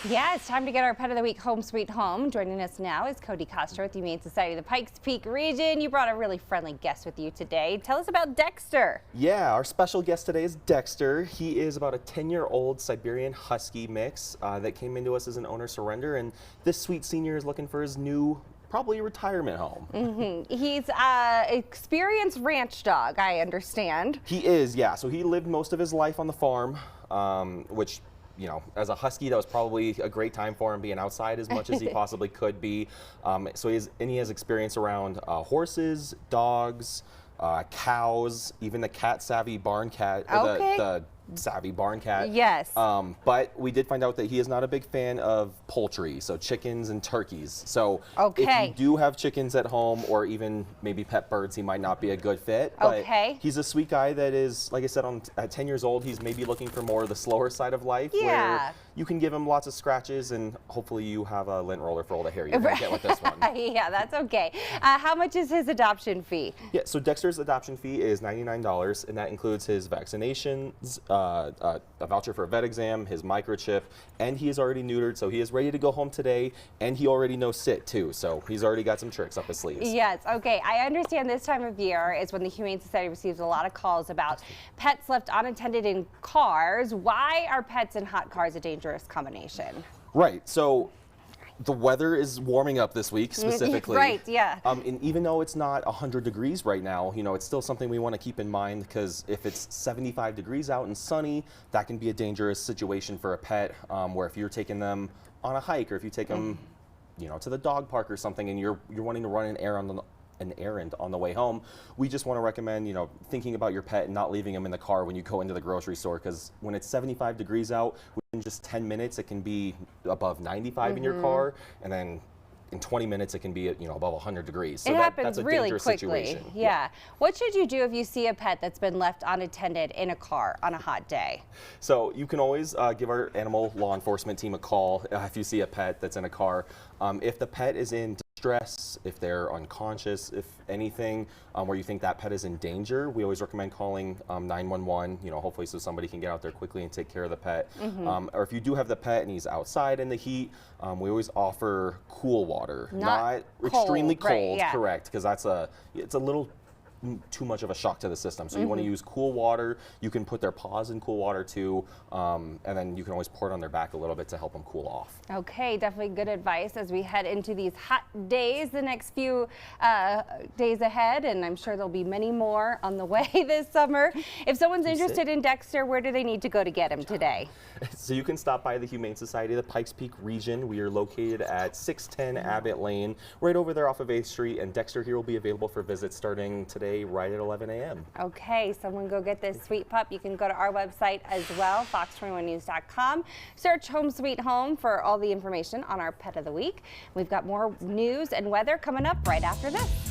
Yeah, it's time to get our Pet of the Week home sweet home. Joining us now is Cody Coster with the Humane Society of the Pikes Peak region. You brought a really friendly guest with you today. Tell us about Dexter. Yeah, our special guest today is Dexter. He is about a 10-year-old Siberian Husky mix that came into us as an owner surrender, and this sweet senior is looking for his new probably retirement home. He's an experienced ranch dog, I understand. He is, yeah. So he lived most of his life on the farm, which, you know, as a Husky, that was probably a great time for him, being outside as much as he possibly could be. So he has experience around horses, dogs, cows, even the cat savvy barn cat, or the savvy barn cat. Yes. But we did find out that he is not a big fan of poultry, so chickens and turkeys. So if you do have chickens at home or even maybe pet birds, he might not be a good fit. But he's a sweet guy that is, like I said, at 10 years old, he's maybe looking for more of the slower side of life, where you can give him lots of scratches and hopefully you have a lint roller for all the hair you're going to get with this one. Yeah, that's okay. How much is his adoption fee? Yeah, so Dexter's adoption fee is $99, and that includes his vaccinations, a voucher for a vet exam, his microchip, and he is already neutered, so he is ready to go home today, and he already knows sit too, so he's already got some tricks up his sleeves. Yes, okay. I understand this time of year is when the Humane Society receives a lot of calls about pets left unattended in cars. Why are pets in hot cars a dangerous combination? Right, so the weather is warming up this week specifically. Right, yeah. And even though it's not 100 degrees right now, you know, it's still something we want to keep in mind, because if it's 75 degrees out and sunny, that can be a dangerous situation for a pet, where if you're taking them on a hike, or if you take them, you know, to the dog park or something, and you're wanting to run an errand on the way home, we just want to recommend, you know, thinking about your pet and not leaving them in the car when you go into the grocery store, because when it's 75 degrees out, within just 10 minutes it can be above 95 in your car, and then in 20 minutes it can be, you know, above 100 degrees. So it happens that's a really dangerous quickly. situation. Yeah. What should you do if you see a pet that's been left unattended in a car on a hot day? So you can always give our animal law enforcement team a call if you see a pet that's in a car. If the pet is in distress, if they're unconscious, if anything, where you think that pet is in danger, we always recommend calling 911, you know, hopefully so somebody can get out there quickly and take care of the pet. Or if you do have the pet and he's outside in the heat, we always offer cool water, not extremely cold, correct, because it's a little too much of a shock to the system. So you want to use cool water. You can put their paws in cool water too, and then you can always pour it on their back a little bit to help them cool off. Okay, definitely good advice as we head into these hot days the next few days ahead, and I'm sure there'll be many more on the way this summer. If someone's interested in Dexter, where do they need to go to get him today? So you can stop by the Humane Society of the Pikes Peak region. We are located at 610 Abbott Lane, right over there off of 8th Street, and Dexter here will be available for visits starting today right at 11 a.m. Okay, someone go get this sweet pup. You can go to our website as well, fox21news.com. Search Home Sweet Home for all the information on our Pet of the Week. We've got more news and weather coming up right after this.